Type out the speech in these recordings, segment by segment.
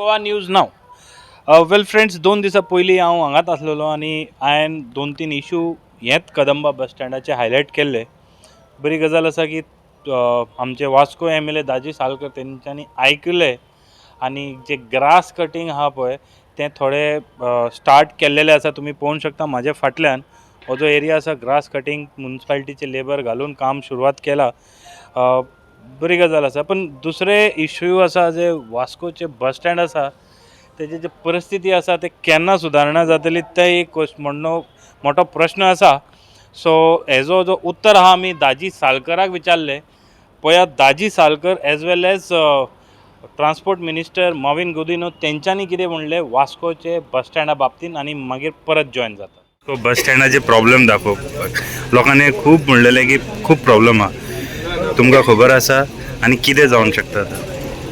Goa news नाव. वेल friends, 2 दिसां पयलीं हांव हांगाच आसलेलो आनी हांवें 2-3 इशू हेच कदंबा बस स्टँडाचे हायलायट केल्ले. बरी गजाल आसा की आमचे वास्को MLA दाजी सालकर तेंच्यांनी आयकले आनी जे ग्रास कटींग आहा पळय तें थोडें स्टार्ट केल्लेलें आसा. तुमी पळोवंक शकता म्हाजे फाटल्यान हो जो एरिया आसा ग्रास कटींग म्युनिसिपालिटीचे लेबर घालून काम सुरवात केला. बरी गजाल आसा. पण दुसरे इश्यू आसा जे वास्कोचे बस स्टँड आसा तेजी जी परिस्थिती आसा ते केन्ना सुदारणा जातली ते एक म्हणणो मोठो प्रश्न आसा. सो हेजो जो उत्तर आहा आमी दाजी सालकराक विचारले. पळयात दाजी सालकर एज वेल age transport minister Mauvin Gudino तेंच्यांनी कितें म्हणलें वास्कोचे बस स्टँडा बाबतींत आनी मागीर परत जॉयन जाता. तो बस स्टँडाचे प्रॉब्लेम दाखोवपाक लोकांनी खूब म्हणलेलें की खूब प्रॉब्लेम आहा. तुमकां खबर आसा आनी कितें जावंक शकता?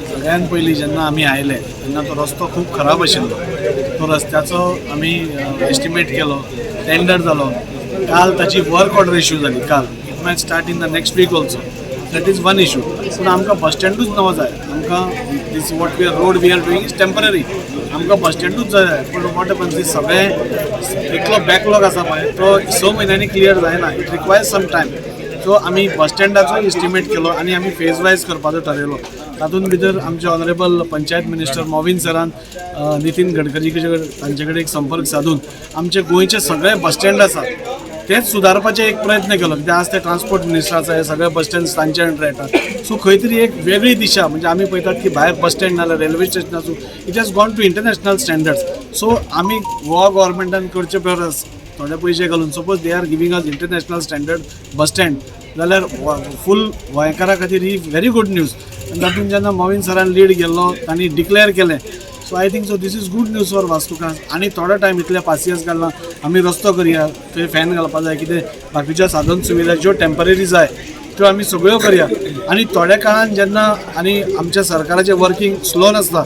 सगळ्यात पयलीं जेन्ना आमी आयले तेन्ना तो रस्तो खूब खराब आशिल्लो. तो रस्त्याचो आमी एस्टिमेट केलो, टेंडर जालो. काल ताची वर्क ऑर्डर इश्यू जाली. काल it might start in the next week also. That is one issue. पूण आमकां बस स्टँडूच नवो जाय. आमकां this what we are road we are doing is temporary. आमकां बस स्टँडूच जाय. पूण वॉट हॅपन्स दीस सगळें इतलो बॅकलॉग आसा पळय तो 6 म्हयन्यांनी क्लियर जायना. It requires some time. So आमी बस स्टँडाचो एस्टिमेट केलो आनी आमी फेज वायज करपाचो थारायलो. तातूंत भितर आमचे ऑनरेबल पंचायत मिनिस्टर मॉविन सरान नितीन गडकरी तांचे कडेन एक संपर्क साधून आमचे गोंयचे सगळे बस स्टँड आसा तेच सुदारपाचे एक प्रयत्न केलो. कित्याक आज ते ट्रान्सपोर्ट मिनिस्टर आसा हे सगळे बस स्टँड तांचे अंडर येतात. सो खंय तरी एक वेगळी दिशा म्हणजे आमी पळयतात की भायर बस स्टँड नाल्यार रेल्वे स्टेशन आसूं it has gone to international standards. So आमी गोवा गव्हर्मेंटान करचे परस थोडे पयशे घालून suppose they are giving us international standard bus stand जाल्यार फूल गोंयकारा खातीर ही व्हेरी गूड न्यूज. आनी तातूंत जेन्ना मॉविन सरान लीड गेल्लो तांणी डिक्लेअर केलें. So I think so this is good news for वास्कोकार्स. आनी थोडो टायम इतले पासियन्स काडला आमी रस्तो करया, थंय फॅन घालपा जाय, कितें बाकीच्या साधन सुविधा ज्यो टेम्पररी जाय त्यो आमी सगळ्यो करया. आनी थोड्या काळान जेन्ना आनी आमच्या सरकाराचें वर्कींग स्लो नासता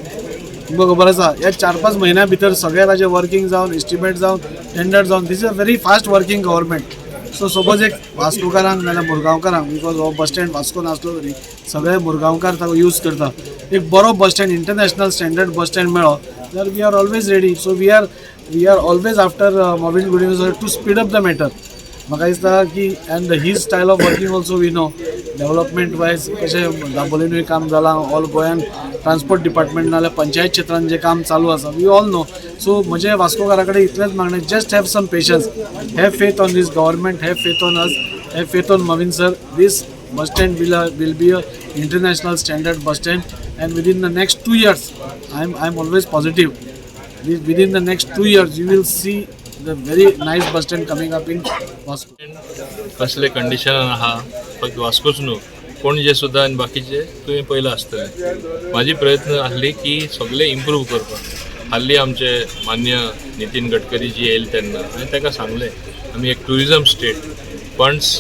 तुमकां खबर आसा. ह्या 4-5 म्हयन्या भितर सगळें ताजें वर्कींग जावन एस्टिमेट जावन टेंडर जावन this is a very fast working government. So suppose एक वास्कोकारांक नाजाल्यार मुरगांवकारांक बिकॉज हो बस स्टँड वास्को नासलो तरी सगळे मुरगांवकार ताका यूज करता एक बरो bus stand international standard bus stand मेळ्ळो जाल्यार we are always ready. So we are always after Mauvin Godinho to speed up the matter. म्हाका दिसता की and his style of working also we know development wise कशें दाबोलीनूय काम जालां. ऑल गोंयान ट्रान्सपोर्ट डिपार्टमेंट नाल्यार पंचायत क्षेत्रांत जें काम चालू आसा वी ऑल नो. सो म्हजे वास्कोकारा कडेन इतलेंच मागणें just have some patience, have faith on this government, have faith on us, have faith on Mauvin sir. This bus stand will be a international standard bus stand and within the next 2 years I'm always positive within the next 2 years you will see the very nice bus stand coming up in Vasco. कसले condition आहा फक्त वास्कोच न्हू पणजे सुद्दां आनी बाकीचे तुवें पयलें आसतलें. म्हाजी प्रयत्न आसली की सगळे इम्प्रूव करपाक. हाल्ली आमचे मान्य नितीन गडकरी जी येयले तेन्ना हांवें ताका सांगलें आमी एक ट्युरिजम स्टेट फंड्स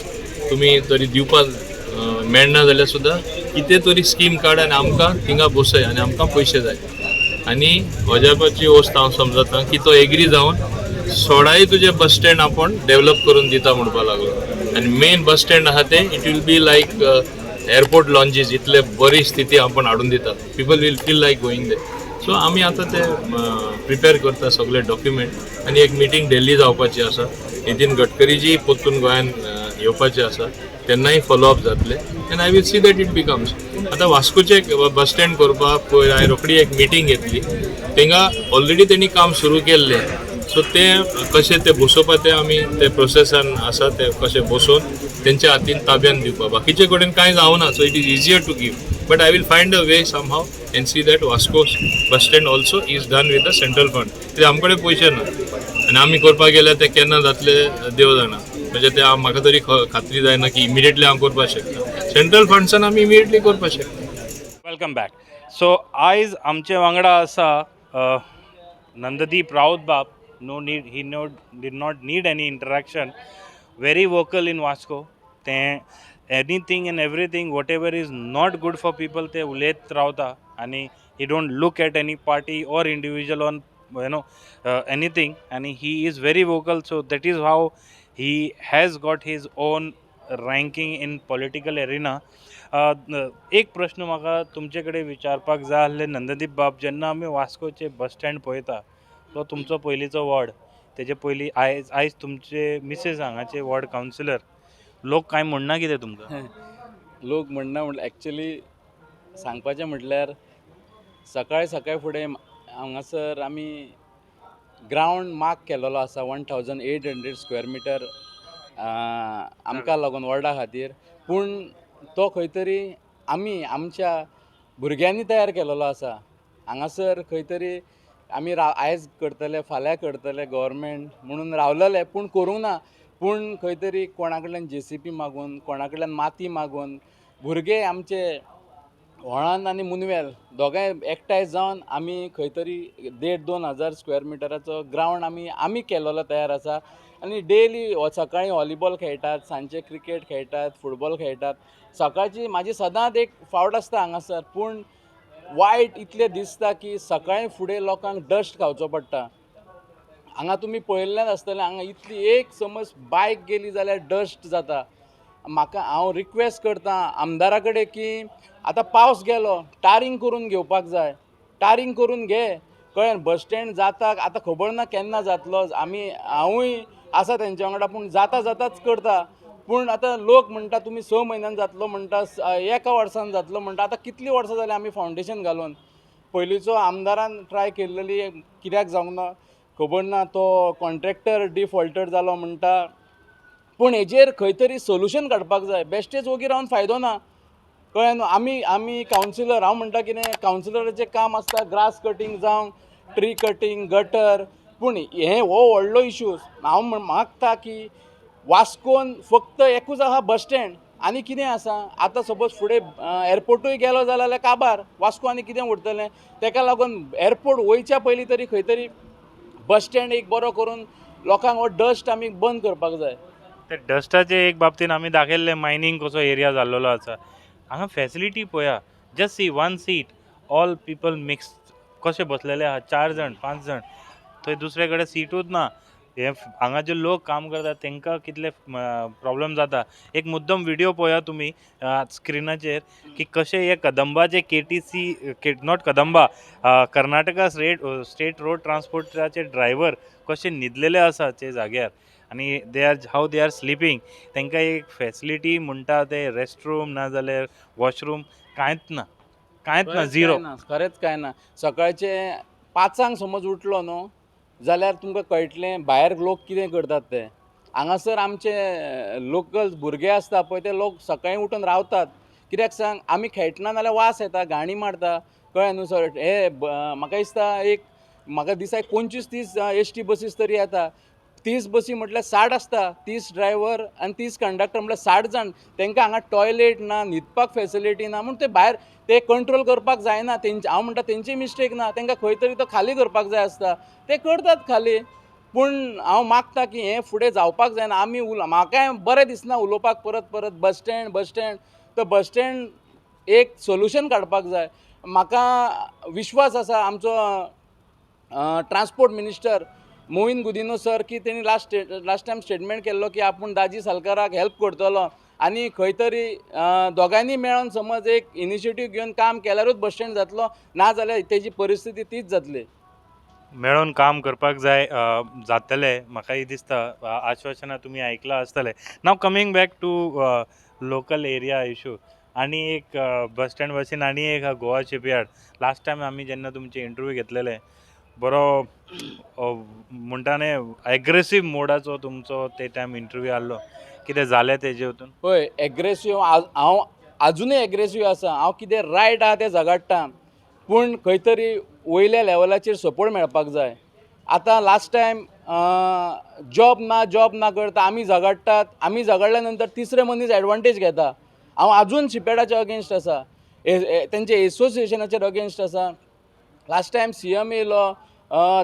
तुमी तरी दिवपाक मेळना जाल्यार सुद्दां कितें तरी स्कीम काड आनी आमकां थिंगा बसय आनी आमकां पयशे जाय. आनी अजापाची वस्त हांव समजता की तो एग्री जावन 16 तुजे बस स्टँड आपण डेव्हलप करून दिता म्हणपा लागलो. आनी मेन बस स्टँड आहा ते it will be like airport lounges इतले बरी स्थिती आपण हाडून दिता. People will feel like going there. So आमी आतां ते प्रिपेर करता सगळे डॉक्युमेंट आनी एक मिटींग दिल्ली जावपाची आसा. नितीन गडकरीजी परतून गोंयान येवपाचे आसा तेन्नाय फॉलोअप जातले and I will see that it becomes. आतां वास्कोचे बस स्टँड करपाक पळय हांवें रोखडी एक मिटींग घेतली. थिंगा ऑलरेडी तेणी काम सुरू केल्लें. सो ते कशें ते बसोवपा ते आमी ते प्रोसेसान आसा ते कशें बसोवन तेंच्या हातीन ताब्यान दिवपा. बाकीचे कडेन कांय जावना. So it is easier to give but I will find a way somehow and see that Vasco bus stand also is done with the central fund. कित्याक आमचे कडेन पयशे ना आनी आमी करपाक गेल्यार ते केन्ना जातले देव जाणा. म्हणजे ते म्हाका तरी खात्री जायना की इमिडिएटली हांव करपाक शकता. सेंट्रल फंड्सान आमी इमिडिएटली करपाक शकता. Welcome back. सो आयज आमचे वांगडा आसा नंददीप राऊत बाब. No need he did not need any interaction. Very vocal in Vasco. ते anything and everything whatever is not good for people ते उलयत रावता आनी he don't look at any party or individual on anything and he is very vocal. So that is how he has got his own ranking in political arena. एक प्रश्न म्हाका तुमचे कडेन विचारपाक जाय आसले नंददीप बाब, जेन्ना आमी वास्कोचे बस स्टँड पळयता तो तुमचो पयलींचो वॉर्ड, तेजे पयलीं आयज आयज तुमचे मिसेस हांगाचे वॉर्ड कावन्सिलर, लोक कांय म्हणना कितें तुमकां? लोक म्हणना म्हटल्यार एक्चुली सांगपाचें म्हटल्यार सकाळी फुडें हांगासर आमी ग्रावंड मार्क केलेलो आसा 1800 स्क्वेअर मिटर आमकां लागून वॉर्डा खातीर. पूण तो खंय तरी आमी आमच्या भुरग्यांनी तयार केलेलो आसा. हांगासर खंय तरी आमी आयज करतले फाल्यां करतले गव्हर्मेंट म्हणून रावलेले, पूण करूंक ना. पूण खंय तरी कोणा कडल्यान JCP मागून, कोणा कडल्यान माती मागून भुरगे आमचे व्हळान आनी मुनवेल दोगांय एकठांय जावन आमी खंय तरी 1,500-2,000 स्क्वेअर मिटराचो ग्रावंड आमी केलेलो तयार आसा. आनी डेली सकाळीं व्हॉलीबॉल खेळटात, सांजचे क्रिकेट खेळटात, फुटबॉल खेळटात. सकाळची म्हाजी सदांच एक फावट आसता हांगासर. पूण वायट इतलें दिसता की सकाळीं फुडें लोकांक डस्ट खावचो पडटा. हांगा तुमी पळयल्लेंच आसतलें, हांगा इतली एक समज बायक गेली जाल्यार डस्ट जाता. हांव रिक्वेस्ट करतां आमदारा कडेन की आतां पावस गेलो, टारींग करून घेवपाक जाय. टारींग करून घे, कळ्ळें. बस स्टँड जाता आतां खबर ना केन्ना जातलो. हांवूय आसा तेंच्या वांगडा, पूण जाताच करता. पूण आतां लोक म्हणटा तुमी 6 म्हयन्यान जातलो म्हणटा, 1 वर्सान जातलो म्हणटा. आतां कितलीं वर्सां जालीं आमी फावंडेशन घालून. पयलींचो आमदारान ट्राय केल्ली, कित्याक जावंक ना खबर ना. तो कॉन्ट्रॅक्टर डिफॉल्टर जालो म्हणटा. पूण हेजेर खंय तरी सोल्युशन काडपाक जाय. बेश्टेच वोगी रावन फायदो ना, कळ्ळें न्हू. आमी कावन्सिलर, हांव म्हणटा कितें, कावन्सिलराचें काम आसता ग्रास कटींग जावं ट्री कटींग, गटर. पूण हो व्हडलो इशू. हांव मागता की वास्कोन फक्त एकूच आसा बस स्टँड, आनी कितें आसा. आतां सपोज फुडें एअरपोर्टूय गेलो जाल्यार काबार. वास्को आनी कितें उरतलें. तेका लागून एअरपोर्ट वयच्या पयलीं तरी खंय तरी बस स्टँड एक बरो करून लोकांक हो डस्ट आमी बंद करपाक जाय. ते डस्टाचे एक बाबतीन आमी दाखयल्लें मायनींग कसो एरिया जाल्लो आसा. हांगा फॅसिलिटी पळया, just see 1 seat, all people mix कशे बसलेले आहा, 4 जाण 5 जाण. थंय दुसरे कडेन सीटूच ना. हांगा जे लोक काम करतात तांकां कितले प्रॉब्लेम जाता. एक मुद्दम व्हिडिओ पळया तुमी स्क्रिनाचेर की कशे हे कदंबाचे KTC not Kadamba, Karnataka state road ट्रान्सपोर्टाचे ड्रायव्हर कशे न्हिदलेले आसा ते जाग्यार. आनी हाव दे आर स्लिपींग. तांकां एक फॅसिलिटी म्हणटा ते रेस्ट रूम ना जाल्यार वॉशरूम कांयच ना, झिरो. खरेंच कांय ना. सकाळचे 5 समज उठलो न्हू जाल्यार तुमकां कळटलें भायर लोक कितें करतात ते. हांगासर आमचे लोकल भुरगे आसता पळय ते लोक सकाळीं उठून रावतात. कित्याक सांग, आमी खेळटना जाल्यार वास येता, घाणी मारता, कळ्ळें न्हू सर. म्हाका दिसता म्हाका दिसाक 25-30 ST बसीस तरी येता. 30 बसी म्हटल्यार 60 आसता. 30 ड्रायव्हर आनी 30 कंडक्टर म्हटल्यार 60 जाण. तांकां हांगा टॉयलेट ना, न्हिदपाक फॅसिलिटी ना. म्हूण ते भायर ते कंट्रोल करपाक जायना. हांव म्हणटा तेंची मिस्टेक ना. तांकां खंय तरी तो खाली करपाक जाय आसता. ते करतात खाली. पूण हांव मागता की हें फुडें जावपाक जायना. म्हाकाय बरें दिसना उलोवपाक परत बस स्टँड. तो बस स्टँड एक सोल्युशन काडपाक जाय. म्हाका विश्वास आसा आमचो transport minister Mohin Gudino sir की तेणी लास्ट टायम स्टेटमेंट केल्लो की आपूण दाजी सालकाराक हेल्प करतलो. आनी खंय तरी दोगांयनी मेळोन समज एक इनिशिएटीव घेवन काम केल्यारूच बस स्टँड जातलो. ना जाल्यार तेजी परिस्थिती तीच जातली. मेळून काम करपाक जाय, जातलें म्हाकाय दिसता. आश्वासनां तुमी आयकलां आसतलें. Now coming back to local area issue. आनी एक बस स्टँड भाशेन आनी एक गोवा शिपयार्ड. लास्ट टायम आमी जेन्ना तुमचे इंटरव्यू घेतलेले, बरो म्हणटा न्ही एग्रेसीव मोडाचो तुमचो ते टायम इंटरव्यू आसलो. कितें जालें तेजे हितून? पळय, एग्रेसीव हांव आजुनूय एग्रेसीव आसा. हांव कितें रायट आहा तें झगडटां. पूण खंय तरी वयल्या लेवलाचेर सपोर्ट मेळपाक जाय. आतां लास्ट टायम जॉब ना करता आमी झगडटात. आमी झगडल्या नंतर तिसरे मनीस एडवांटेज घेता. हांव आजून शिपेडाच्या अगेन्स्ट आसा, तेंचे एसोसिएशनाचेर अगेन्स्ट आसा. लास्ट टायम CM येयलो,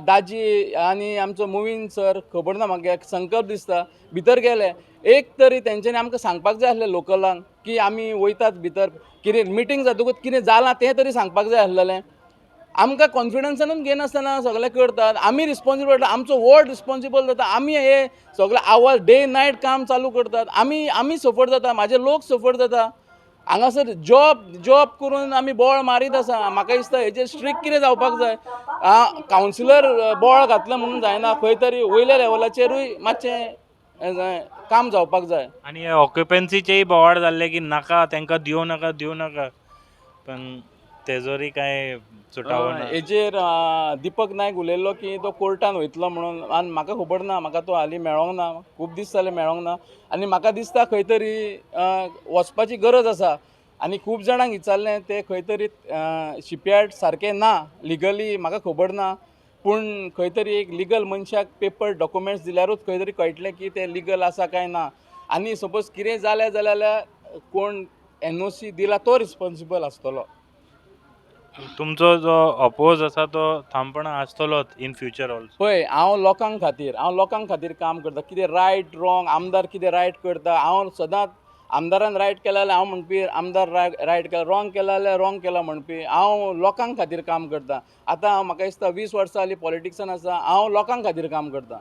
दाजी आनी आमचो मुवीन सर, खबर ना म्हाका संकल्प दिसता, भितर गेले. एक तरी तेंच्यांनी आमकां सांगपाक जाय आसलें लोकलांक की आमी वयतात भितर. कितें मिटींग जातकूच कितें जालां तें तरी सांगपाक जाय आसलेलें. आमकां कॉन्फिडन्सानूच घेनासतना सगळें करतात. आमी रिस्पॉन्सिबल, आमचो वॉर्ड रिस्पॉन्सिबल जाता. आमी हे सगळे आवाज डे नायट काम चालू करतात. आमी सफर जाता, म्हाजे लोक सफर जाता. हांगासर जॉब करून आमी बोळ मारीत आसा. म्हाका दिसता हेजेर स्ट्रिक्ट कितें जावपाक जाय. कावन्सिलर बोळ घातलं म्हणून जायना, खंय तरी वयल्या लेवलाचेरूय मातशें हें जाय, काम जावपाक जाय. आणि ऑक्युपन्सीचेही बोवाड जाल्ले की नाका तांकां दिवं नाका पण तेजोरी काय सुटावो ना. हेजेर दिपक नायक उलयल्लो की तो कोर्टान वयतलो म्हणून, आनी म्हाका खबर ना, म्हाका तो हालीं मेळोंक ना, खूब दीस जाले मेळोंक ना. आनी म्हाका दिसता खंय तरी वचपाची गरज आसा. आनी खूब जाणांक विचारलें, ते खंय तरी शिपयार्ड सारकें ना लिगली, म्हाका खबर ना. पूण खंय तरी एक लिगल मनशाक पेपर डॉक्युमेंट्स दिल्यारूच खंय तरी कळटलें की ते लिगल आसा काय ना. आनी सपोज कितें जालें जाल्यार कोण NOC दिला तो रिस्पॉन्सिबल आसतलो. तुमचो जो अपोज आसा तो ठामपणां आसतलोच इन फ्युचर ऑल्सो. पळय, हांव लोकांक खातीर काम करता. कितें रायट रॉंग, आमदार कितें रायट करता, हांव सदांच आमदारान रायट केला जाल्यार हांव म्हणपी आमदार रायट केला, रॉंग केला जाल्यार रॉंग केला म्हणपी. हांव लोकांक खातीर काम करता. आतां म्हाका दिसता 20 वर्सां जालीं पॉलिटिक्सान आसा, हांव लोकांक खातीर काम करता.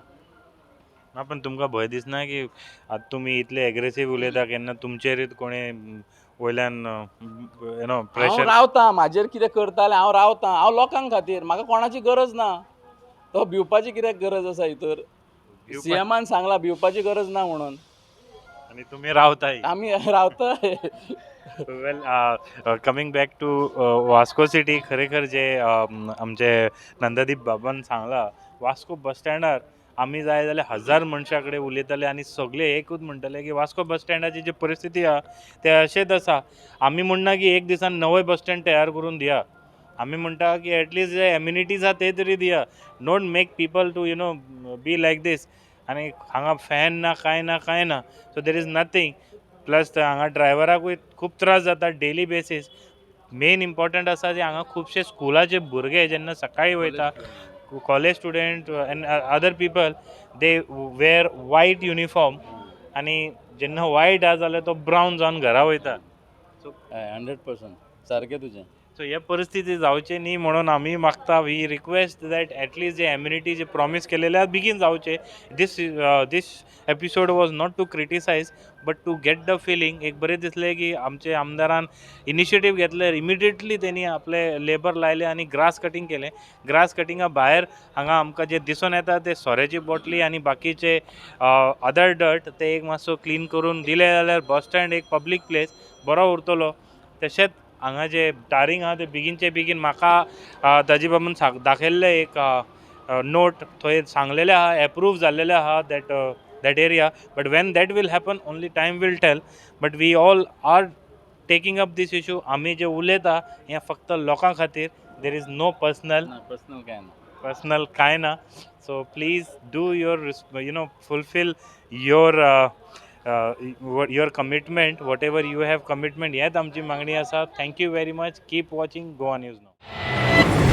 ना पण तुमकां भंय दिसना की आतां तुमी इतले एग्रेसीव उलयता केन्ना तुमचेर कोणी वयल्यान हांव प्रेशर. रावतां, म्हाजेर कितें करता जाल्यार हांव रावतां. हांव लोकांक खातीर, म्हाका कोणाची गरज ना. तो भिवपाची कित्याक गरज आसा हितूर. CMान सांगला भिवपाची गरज ना म्हणून. आणि तुम्ही रावताय. आमी रावता. Well, coming back to Vasco city, खरेखर जे आमचे नंददीप बाबान सांगला, वास्को बस स्टँडार आमी जाय जाल्यार 1000 मनशां कडेन उलयतले आनी सगळे एकूच म्हणटले की वास्को बस स्टँडाची जी परिस्थिती आहा ते अशेंच आसा. आमी म्हणना की एक दिसान नवो बस स्टँड तयार करून दिया. आमी म्हणटा की एटलीस्ट जे एम्युनिटीज आहा ते तरी दिया. Don't make people to be like this. आनी हांगा फॅन ना कांय ना so there is nothing. Plus हांगा ड्रायव्हराकूय खूब त्रास जाता डेली बेसीस. मेन इम्पॉर्टंट आसा जे हांगा खुबशे स्कुलाचे भुरगे जेन्ना सकाळी वयता, college student and other people, they wear white uniform आनी जेन्ना वायट आहा जाल्यार तो ब्रावन जावन घरा वयता. 100% सारकें तुजें. सो हे परिस्थिती जावचे न्ही म्हणून आमी मागता, वी रिक्वेस्ट दॅट एटलीस्ट जे एम्युनिटी जे प्रॉमीस केलेले आहा बेगीन जावचे. This episode was not to criticise but to get the feeling. एक बरें दिसलें की आमचे आमदारान इनिशिएटीव घेतले, इमिडिएटली त्यांनी आपले लेबर लायले आनी ग्रास कटींग केलें. ग्रास कटिंगा भायर हांगा आमकां जे दिसून येता ते सोऱ्याची बॉटली आनी बाकीचे अदर डर्ट ते एक मातसो क्लीन करून दिले जाल्यार बस स्टँड एक पब्लीक प्लेस बरो उरतलो. तशेंच हांगा जे टारींग आहा ते बेगीनचे बेगीन म्हाका ताजे बाबून दाखयल्ले एक नोट, थंय सांगलेलें आहा, एप्रूव जाल्लेलें आहा that area, but when that will happen only time will tell. But we all are taking up this issue. आमी जे उलयता हें फक्त लोकां खातीर. देर इज नो पर्सनल कांय ना. So please do your fulfill your commitment, whatever you have commitment. हेच आमची मागणी आसा. Thank you very much. Keep watching Goa news now.